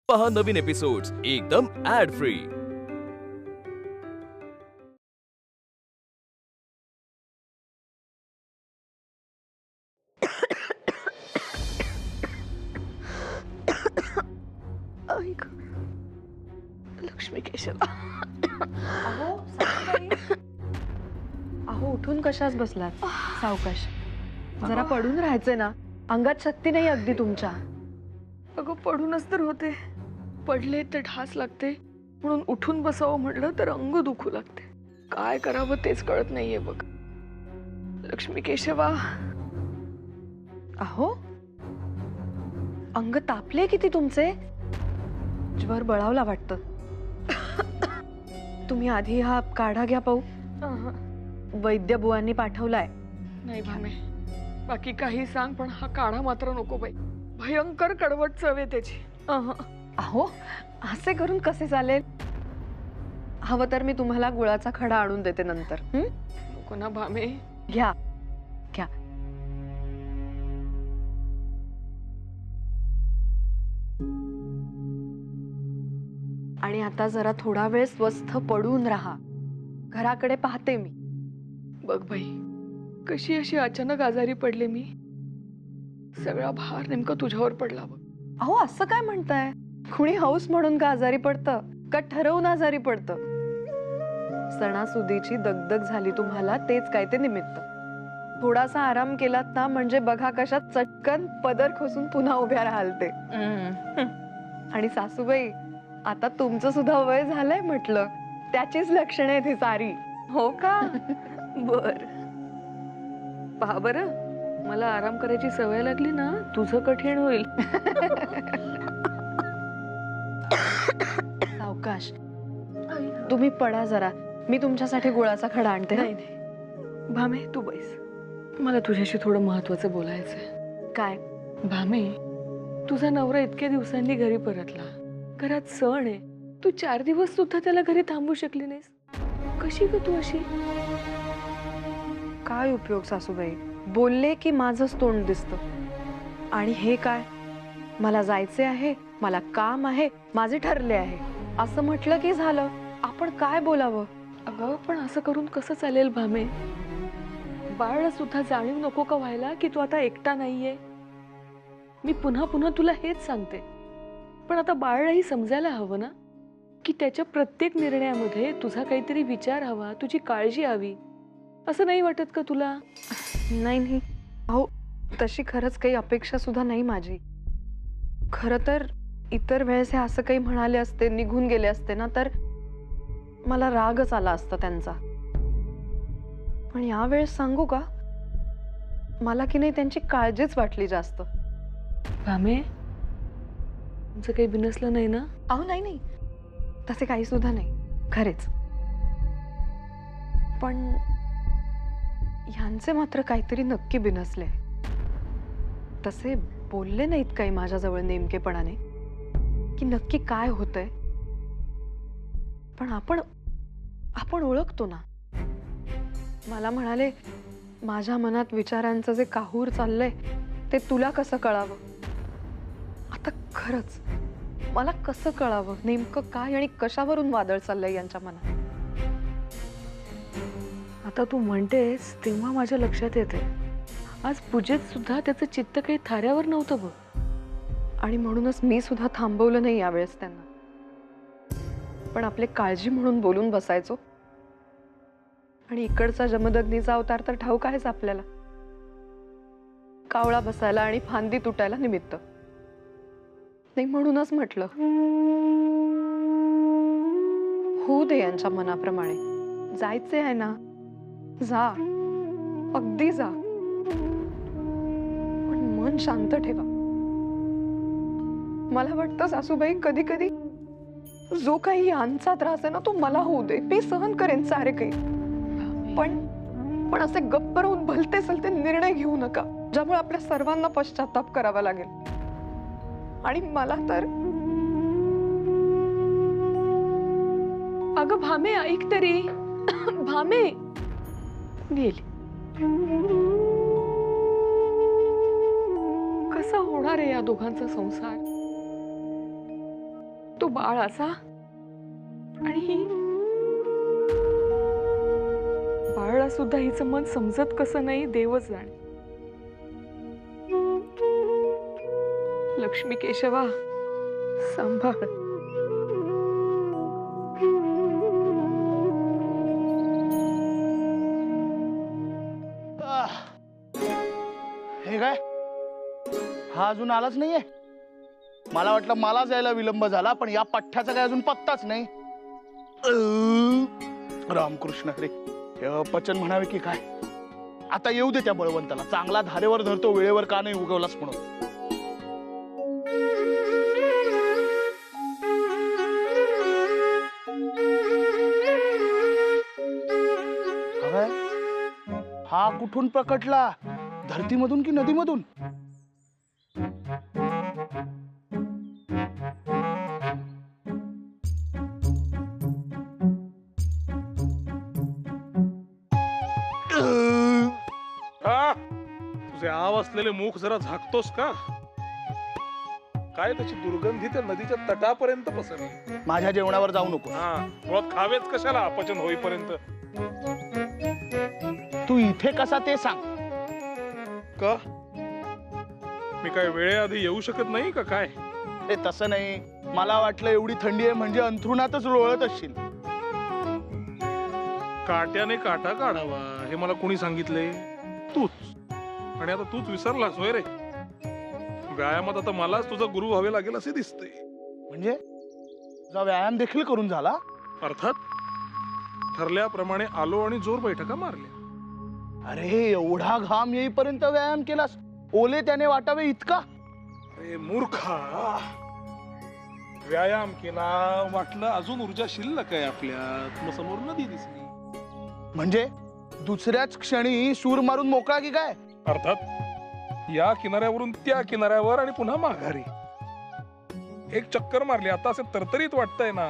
पहा नवीन एपिसोड्स एकदम add free. Lakshmi Keshav अहो सासूबाई, अहो उठून कशाच बसलात? सावकाश, जरा पडून राहायचंय ना, अंगात शक्ती नाही अगदी तुमच्या. अगं पडूनच तर होते, पडले तर ढास लागते, म्हणून उठून बसावं म्हटलं तर अंग दुखू लागते. काय करावं तेच कळत नाहीये बघ. लक्ष्मी केशवा, अहो अंग तापले किती तुमचे, ज्वर बळावला वाटतं. तुम्ही आधी हा काढा घ्या पाहू. वैद्य बुवांनी पाठवलाय. नाही भामे, बाकी काही सांग पण हा काढा मात्र नको बाई. भयंकर कडवट चव आहे त्याची. अहो असे करून कसे चालेल? हवं तर मी तुम्हाला गुळाचा खडा आणून देते नंतर. नको ना भामे. घ्या घ्या. आणि आता जरा थोडा वेळ स्वस्थ पडून राहा. घराकडे पाहते मी. बघ बाई, कशी अशी अचानक आजारी पडले मी. सगळा भार नेमका तुझ्यावर पडला बघ. अहो असं काय म्हणताय? कुणी हौस म्हणून का आजारी पडतं, का ठरवून आजारी पडतं? सणासुदीची दगदग झाली तुम्हाला, तेच काय ते निमित्त. थोडासा आराम केलात ना, म्हणजे बघा कशा चटकन पदर खोसून पुन्हा उभ्या राहाल ते. आणि सासूबाई, आता तुमचं सुद्धा वय झालंय म्हटलं, त्याचीच लक्षणे आहेत ही सारी. हो का? बर, पहा बरं, मला आराम करायची सवय लागली ना, तुझं कठीण होईल. सावकाश, तुम्ही पडा जरा, मी तुमच्यासाठी गुळाचा खडा आणते. नाही नाही भामे, तू बैस. मला तुझ्याशी थोडं महत्वाचं बोलायचंय. काय? भामे, तुझा नवरा इतक्या दिवसांनी घरी परतला, घरात सण आहे, तू 4 दिवस सुद्धा त्याला घरी थांबू शकली नाहीस. कशी ग तू अशी? काय उपयोग सासूबाई, बोलले की माझंच तोंड दिसतं. आणि हे काय, मला जायचे आहे, मला काम आहे, माझे ठरले आहे, असं म्हटलं की झालं. आपण काय बोलावं? अगं पण असं करून कसं चालेल भामे? बाळला सुद्धा जाणीव नको का व्हायला की तू आता एकटा नाहीये? मी पुन्हा पुन्हा तुला हेच सांगते, पण आता बाळलाही समजायला हवं ना की त्याच्या प्रत्येक निर्णयामध्ये तुझा काहीतरी विचार हवा, तुझी काळजी हवी. असं नाही वाटत का तुला? नाही नाही, अहो तशी खरंच काही अपेक्षा सुद्धा नाही माझी. खरं तर इतर वेळेस हे असं काही म्हणाले असते, निघून गेले असते ना, तर मला रागच आला असता त्यांचा. पण यावेळेस सांगू का, मला की नाही त्यांची काळजीच वाटली जास्त. भामे, तुमचं काही बिनसलं नाही ना? अहो नाही नाही, तसे काही सुद्धा नाही, खरेच. पण ह्यांचे मात्र काहीतरी नक्की बिनसले. तसे बोलले नाहीत काही माझ्याजवळ नेमकेपणाने की नक्की काय होतंय. पण आपण ओळखतो ना. मला म्हणाले, माझ्या मनात विचारांचं जे काहूर चाललंय ते तुला कसं कळावं. आता खरंच मला कसं कळावं नेमकं काय आणि कशावरून वादळ चाललंय यांच्या मनात? आता तू म्हणतेस तेव्हा माझ्या लक्षात येते, आज पूजेत सुद्धा त्याचं चित्त काही थाऱ्यावर नव्हतं बघ. आणि म्हणूनच मी सुद्धा थांबवलं नाही यावेळेस त्यांना. पण आपले काळजी म्हणून बोलून बसायचो. आणि इकडचा जमदग्नीचा अवतार तर ठाऊक आहेच आपल्याला. कावळा बसायला आणि फांदी तुटायला निमित्त. नाही म्हणूनच म्हटलं, होऊ दे यांच्या मनाप्रमाणे. जायचे आहे ना, जा, अगदी जा, पण मन शांत ठेवा. मला वाटतं सासूबाई, कधी कधी जो काही यांचा त्रास आहे ना, तो मला होऊ दे, मी सहन करेन सारे काही. पण असे गप्प राहून भलते सलते निर्णय घेऊ नका, ज्यामुळे आपल्या सर्वांना पश्चाताप करावा लागेल. आणि मला तर अगं भामे, ऐक तरी. भामे गेली. कसा होणार आहे या दोघांचा संसार? तो बाळ असा आणि ही बाळला सुद्धा हिचं मन समजत कसं नाही देवच जाणे. लक्ष्मी केशवा सांभाळ. हे काय हा अजून आलाच नाहीये. मला वाटलं मला जायला विलंब झाला, पण या पठ्ठ्याचा काय अजून पत्ताच नाही. रामकृष्ण हरे. हे पचन म्हणावे की काय. आता येऊ दे त्या बळवंताला. चांगला धारेवर धरतो, वेळेवर का नाही उगवलास म्हणून. हा कुठून प्रकटला, धरतीमधून की नदीमधून? तुझे आव असलेले मुख जरा झाकतोस का? काय त्याची दुर्गंधी त्या नदीच्या तटापर्यंत पसरली. माझ्या जेवणावर जाऊ नको. मुळात खावेच कशाला अपचन होईपर्यंत. तू इथे कसा ते सांग. का मी काय वेळेआधी येऊ शकत नाही का काय? हे तसं नाही. मला वाटलं एवढी थंडी आहे म्हणजे अंथरुणातच लोळत असशील. काट्याने काटा काढावा हे मला कोणी सांगितले? तूच. आणि आता तूच विसरलास होय रे. व्यायामात आता मलाच तुझा गुरु व्हावे लागेल असे दिसते. म्हणजे तुझा व्यायाम देखील करून झाला? अर्थात ठरल्याप्रमाणे आलो आणि जोर बैठका मारल्या. अरे एवढा घाम येईपर्यंत व्यायाम केलास? ओले त्याने वाटावे इतका? अरे मूर्खा, व्यायाम केला वाटलं अजून ऊर्जा शिल्लक आहे आपल्यात, मग समोर नदी दिसली. म्हणजे दुसऱ्याच क्षणी सूर मारून मोकळा की काय? अर्थात या किनाऱ्यावरून त्या किनाऱ्यावर आणि पुन्हा माघारी एक चक्कर मारली. आता असे तरतरीत वाटतंय ना.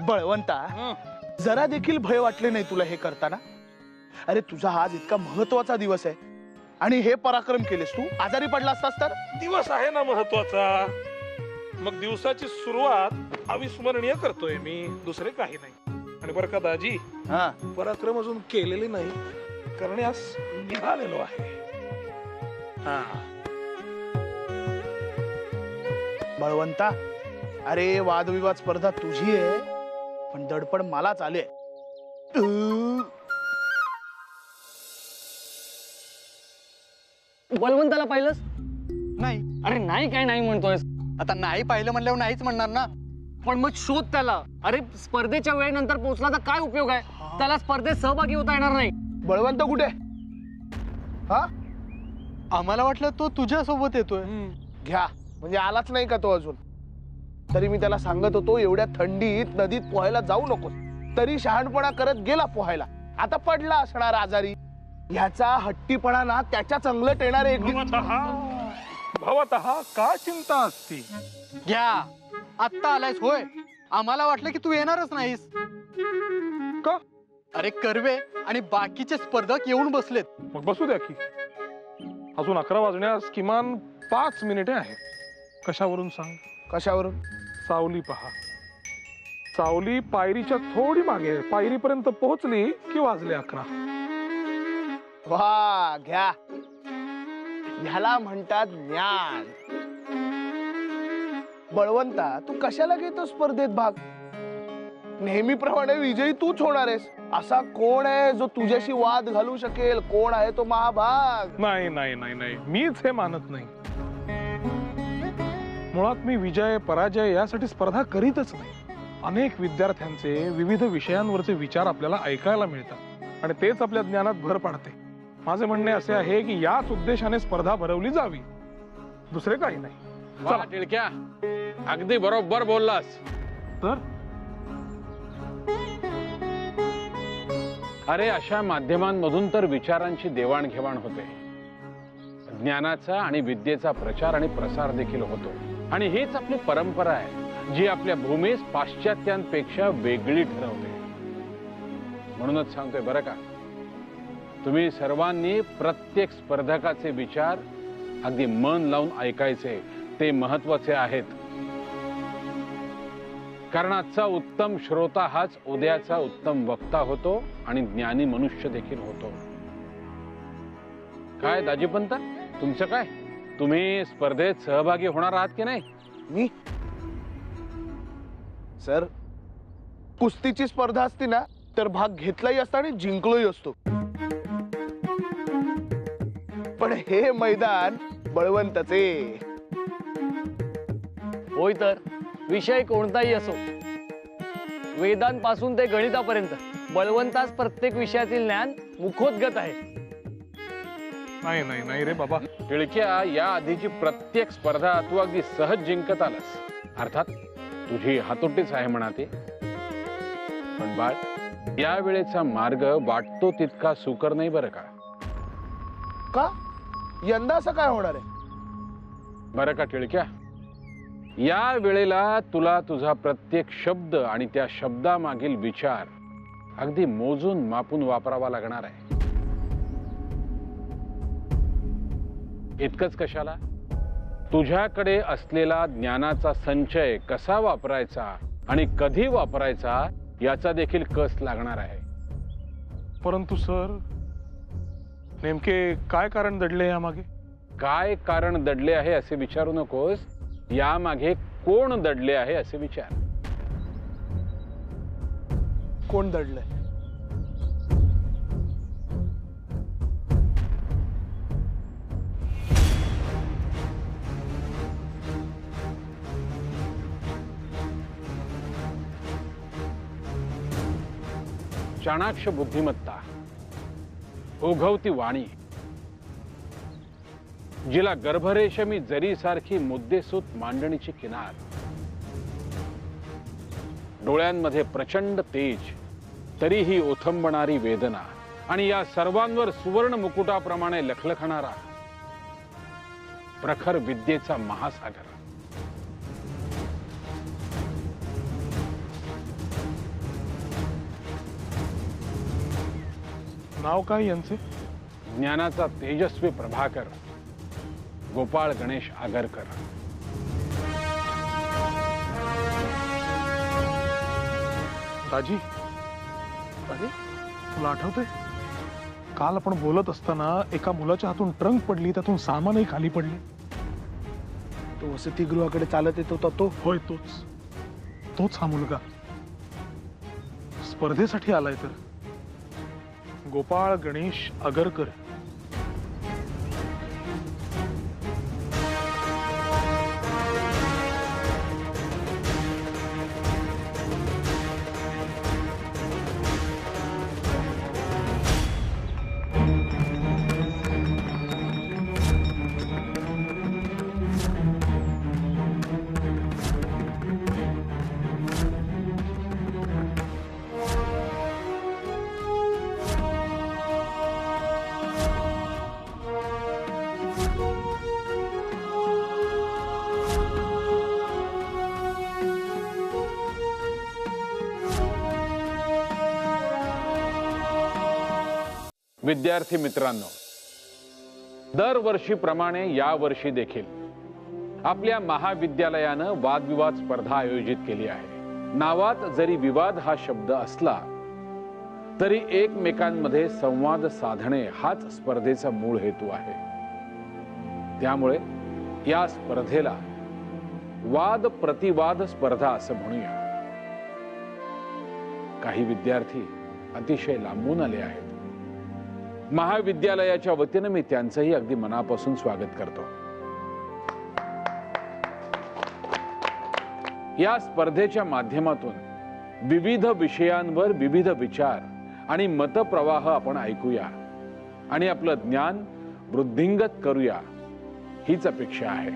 बळवंता, जरा देखील भय वाटले नाही तुला हे करताना? अरे तुझा आज इतका महत्वाचा दिवस आहे आणि हे पराक्रम केलेस तू. आजारी पडला असतास तर? दिवस आहे ना महत्वाचा, मग दिवसाची सुरुवात अविस्मरणीय करतोय मी, दुसरे काही नाही. आणि बरं का दाजी, पराक्रम अजून केलेले नाही, करण्यास निघालेलो आहे. बळवंता, अरे वादविवाद स्पर्धा तुझी आहे, पण दडपण मलाच आले. बळवंताला पाहिलंस? नाही. अरे नाही काय नाही म्हणतोय? आता नाही पाहिलं म्हणल्यावर नाहीच म्हणणार ना. पण मग शोध त्याला. अरे स्पर्धेच्या वेळेनंतर पोहोचला तर काय उपयोग आहे? त्याला स्पर्धेत सहभागी होता येणार नाही. बळवंत कुठे? हा, आम्हाला वाटलं तो तुझ्या सोबत येतोय. घ्या, म्हणजे आलाच नाही का तो अजून? तरी मी त्याला सांगत होतो एवढ्या थंडीत नदीत पोहायला जाऊ नको, तरी शहाणपणा करत गेला पोहायला. आता पडला असणार आजारी. ह्याचा हट्टीपणा ना त्याच्याच अंगलट येणार एक भवतः का चिंता असती? घ्या, आत्ता आलायस होय? आम्हाला वाटलं की तू येणारच नाहीस. का? अरे कर्वे आणि बाकीचे स्पर्धक येऊन बसलेत. मग बसू द्या की. अजून 11 वाजण्यास किमान 5 मिनिटे आहेत. कशावरून सांग? कशावरून? सावली पहा. सावली पायरीच्या थोडी मागे, पायरीपर्यंत पोहोचली की वाजले 11. वा, घ्या. ह्याला म्हणतात ज्ञान. बळवंता, तू कशाला घेतो स्पर्धेत भाग? नेहमीप्रमाणे विजयी तूच होणार आहेस. असा कोण आहे जो तुझ्याशी वाद घालू शकेल? कोण आहे तो महाभाग? नाही नाही नाही नाही, मीच हे मानत नाही. मुळात मी विजय पराजय यासाठी स्पर्धा करीतच नाही. अनेक विद्यार्थ्यांचे विविध विषयांवरचे विचार आपल्याला ऐकायला मिळतात आणि तेच आपल्या ज्ञानात भर पाडते. माझे म्हणणे असे आहे की याच उद्देशाने स्पर्धा भरवली जावी, दुसरे काही नाही. चला टिळक्या, अगदी बरोबर बोललास. तर अरे अशा माध्यमांमधून तर विचारांची देवाणघेवाण होते, ज्ञानाचा आणि विद्येचा प्रचार आणि प्रसार देखील होतो. आणि हीच आपली परंपरा आहे जी आपल्या भूमीस पाश्चात्यांपेक्षा वेगळी ठरवते. म्हणूनच सांगतोय बरं का, तुम्ही सर्वांनी प्रत्येक स्पर्धकाचे विचार अगदी मन लावून ऐकायचे, ते महत्वाचे आहेत. कारण आजचा उत्तम श्रोता हाच उद्याचा उत्तम वक्ता होतो आणि ज्ञानी मनुष्य देखील होतो. काय दाजीपंत, तुमचं काय? तुम्ही स्पर्धेत सहभागी होणार आहात की नाही? मी सर, कुस्तीची स्पर्धा असती ना तर भाग घेतलाही असता आणि जिंकलोही असतो. पण हे मैदान बळवंताचे. होय तर विषय कोणताही असो, वेदांपासून ते गणितापर्यंत बळवंतास प्रत्येक विषयातील ज्ञान मुखोद्गत आहे. नाही नाही नाही रे बाबा. टिळक्या, या आधीची प्रत्येक स्पर्धा तू अगदी सहज जिंकत आलास. अर्थात तुझी हातोटीच आहे म्हणा ते. पण बाळ, या वेळेचा मार्ग वाटतो तितका सुकर नाही बरं का. का यंदा असं काय होणार आहे? बरं का टिळक्या, या वेळेला तुला तुझा प्रत्येक शब्द आणि त्या शब्दामागील विचार अगदी मोजून मापून वापरावा लागणार आहे. इतकंच कशाला, तुझ्याकडे असलेला ज्ञानाचा संचय कसा वापरायचा आणि कधी वापरायचा याचा देखील कस लागणार आहे. परंतु सर, नेमके काय कारण दडले यामागे? काय कारण दडले आहे असे विचारू नकोस, यामागे कोण दडले आहे असे विचार. कोण दडलंय? चाणाक्ष बुद्धिमत्ता, ओघवती वाणी, जिला गर्भरेशमी जरीसारखी मुद्देसूत मांडणीची किनार, डोळ्यांमध्ये प्रचंड तेज, तरीही ओथंबणारी वेदना आणि या सर्वांवर सुवर्ण मुकुटाप्रमाणे लखलखणारा प्रखर विद्येचा महासागर. नाव काय यांचे? ज्ञानाचा तेजस्वी प्रभाकर, गोपाळ गणेश आगरकर. दाजी, अरे तुला आठवतंय काल आपण बोलत असताना एका मुलाच्या हातून ट्रंक पडली, त्यातून सामानही खाली पडले. तो वसतिगृहाकडे चालत येत होता तो? होय, तोच हा मुलगा. स्पर्धेसाठी आलाय तर. गोपाळ गणेश आगरकर. विद्यार्थी मित्रांनो, दरवर्षीप्रमाणे या वर्षी देखील आपल्या महाविद्यालयानं वादविवाद स्पर्धा आयोजित केली आहे. नावात जरी विवाद हा शब्द असला तरी एकमेकांमध्ये संवाद साधणे हाच स्पर्धेचा मूळ हेतू आहे. त्यामुळे या स्पर्धेला वाद प्रतिवाद स्पर्धा असं म्हणूया. काही विद्यार्थी अतिशय लांबून आले आहेत. महाविद्यालयाच्या वतीनं मी त्यांचंही अगदी मनापासून स्वागत करतो. या स्पर्धेच्या माध्यमातून विविध विषयांवर विविध विचार आणि मतप्रवाह आपण ऐकूया आणि आपलं ज्ञान वृद्धिंगत करूया, हीच अपेक्षा आहे.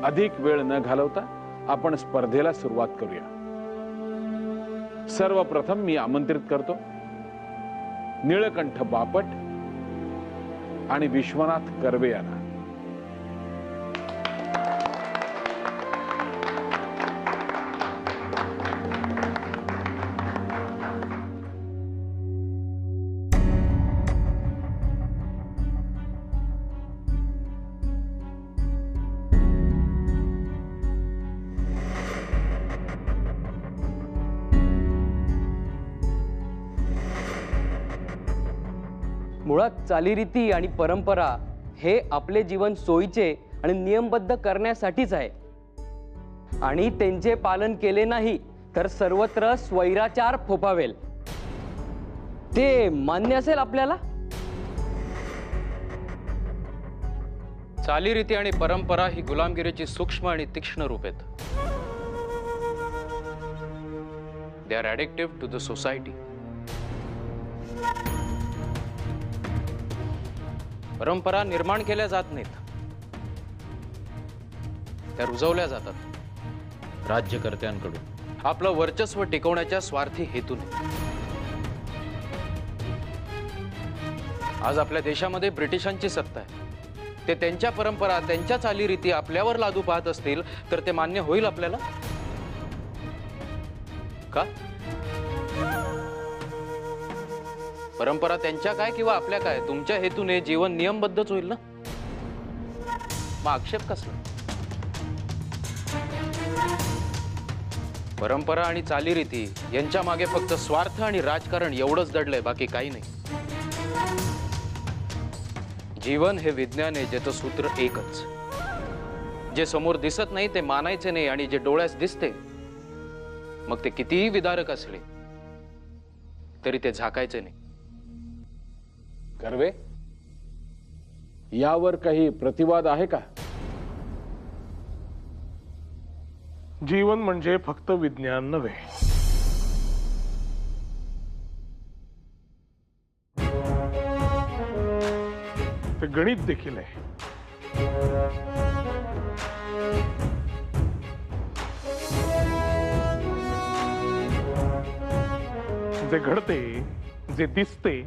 अधिक वेळ न घालवता आपण स्पर्धेला सुरुवात करूया. सर्वप्रथम मी आमंत्रित करतो निळकंठ बापट आणि विश्वनाथ कर्वे यांना. मुळात चालीरीती आणि परंपरा हे आपले जीवन सोयीचे आणि नियमबद्ध करण्यासाठीच आहे आणि त्यांचे पालन केले नाही तर सर्वत्र स्वैराचार फोफावेल. ते मान्य असेल आपल्याला? चालीरीती आणि परंपरा ही गुलामगिरीची सूक्ष्म आणि तीक्ष्ण रूप आहेत. They are addictive to the society. परंपरा निर्माण केल्या जात नाहीत, त्या रुजवल्या जातात राज्यकर्त्यांकडून आपलं वर्चस्व टिकवण्याच्या स्वार्थी हेतूने. आज आपल्या देशामध्ये ब्रिटिशांची सत्ता आहे. ते त्यांच्या परंपरा, त्यांच्या चालीरीती आपल्यावर लादू पाहत असतील तर ते मान्य होईल आपल्याला का? परंपरा त्यांच्या काय किंवा आपल्या काय, तुमच्या हेतूने जीवन नियमबद्धच होईल ना. मग आक्षेप कसला? परंपरा आणि चालीरीती यांच्या मागे फक्त स्वार्थ आणि राजकारण एवढंच दडलंय, बाकी काही नाही. जीवन हे विज्ञान आहे ज्याचं सूत्र एकच. जे समोर दिसत नाही ते मानायचे नाही आणि जे डोळ्यास दिसते मग ते कितीही विदारक असले तरी ते झाकायचे नाही. कर्वे, यावर काही प्रतिवाद आहे का? जीवन म्हणजे फक्त विज्ञान नव्हे. ते गणित देखील आहे. जे घडते, जे दिसते,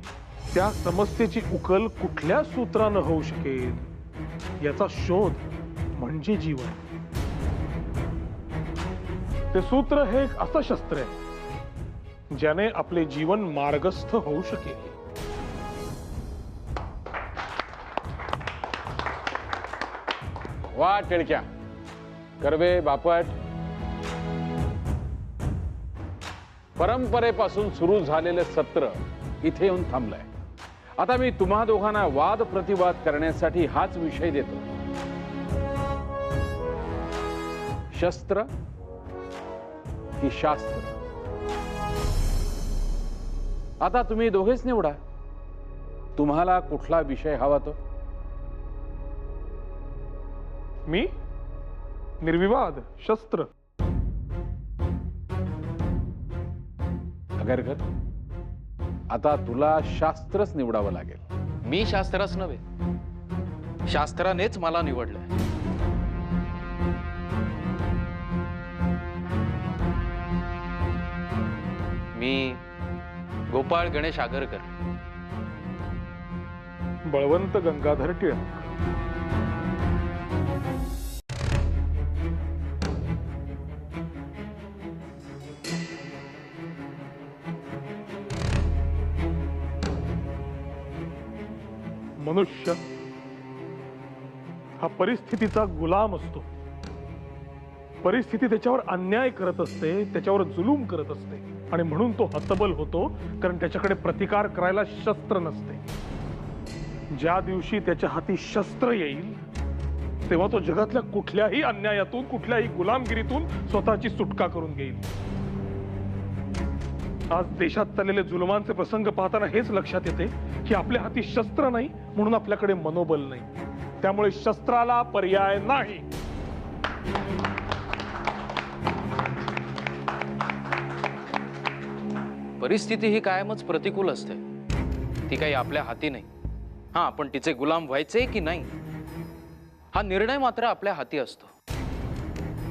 त्या समस्येची उकल कुठल्या सूत्रानं होऊ शकेल याचा शोध म्हणजे जीवन. ते सूत्र हे एक असं शस्त्र आहे ज्याने आपले जीवन मार्गस्थ होऊ शकेल. वा टिळक्या, कर्वे, बापट, परंपरेपासून सुरू झालेले सत्र इथे येऊन थांबलंय. आता मी तुम्हा दोघांना वाद प्रतिवाद करण्यासाठी हाच विषय देतो. शस्त्र की शास्त्र? आता तुम्ही दोघेच निवडा, तुम्हाला कुठला विषय हवा तो. मी निर्विवाद शस्त्र. अगरकर, आता तुला शास्त्रच निवडावं लागेल. मी शास्त्राच नव्हे, शास्त्रानेच मला निवडलंय. मी गोपाळ गणेश आगरकर. बळवंत गंगाधर टिळक. मनुष्य हा परिस्थितीचा गुलाम असतो. परिस्थिती त्याच्यावर अन्याय करत असते, त्याच्यावर जुलूम करत असते आणि म्हणून तो हतबल होतो, कारण त्याच्याकडे प्रतिकार करायला शस्त्र नसते. ज्या दिवशी त्याच्या हाती शस्त्र येईल तेव्हा तो जगातल्या कुठल्याही अन्यायातून, कुठल्याही गुलामगिरीतून स्वतःची सुटका करून घेईल. आज देशात चाललेले जुलमांचे प्रसंग पाहताना हेच लक्षात येते की आपल्या हाती शस्त्र नाही म्हणून आपल्याकडे मनोबल नाही. त्यामुळे शस्त्राला पर्याय नाही. परिस्थिती ही कायमच प्रतिकूल असते, ती काही आपल्या हाती नाही. हा, आपण तिचे गुलाम व्हायचे की नाही हा निर्णय मात्र आपल्या हाती असतो.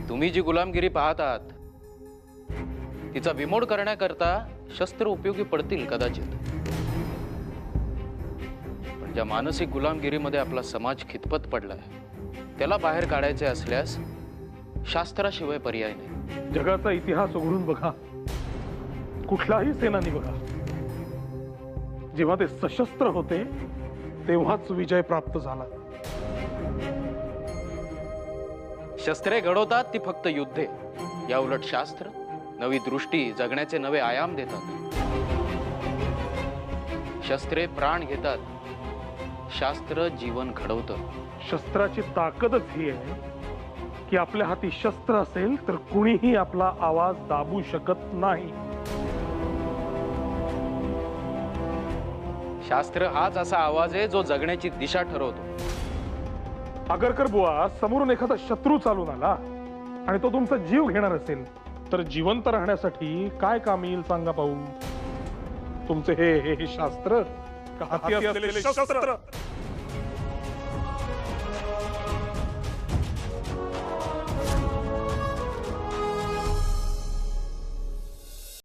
तुम्ही जी गुलामगिरी पाहत आहात तिचा विमोड करण्याकरता शस्त्र उपयोगी पडतील कदाचित, पण ज्या मानसिक गुलामगिरीमध्ये आपला समाज खितपत पडलाय त्याला बाहेर काढायचे असल्यास शास्त्राशिवाय पर्याय नाही. जगाचा इतिहास उघडून बघा, कुठलाही सेनानी बघा, जेव्हा ते सशस्त्र होते तेव्हाच विजय प्राप्त झाला. शस्त्रे घडवतात ती फक्त युद्धे, या उलट शास्त्र नवी दृष्टी, जगण्याचे नवे आयाम देतात. शस्त्रे प्राण घेतात शास्त्र जीवन घडवतं. शस्त्राची ताकदच ही आहे की आपल्या हाती शस्त्र असेल तर कुणीही आपला आवाज दाबू शकत नाही. शास्त्र हाच असा आवाज आहे जो जगण्याची दिशा ठरवतो. आगरकर बुवा, समोरून एखादा शत्रू चालून आला आणि तो तुमचा जीव घेणार असेल तर जिवंत राहण्यासाठी काय काम येईल सांगा पाहू. तुमचे हे शास्त्र का हाती असलेले शस्त्र?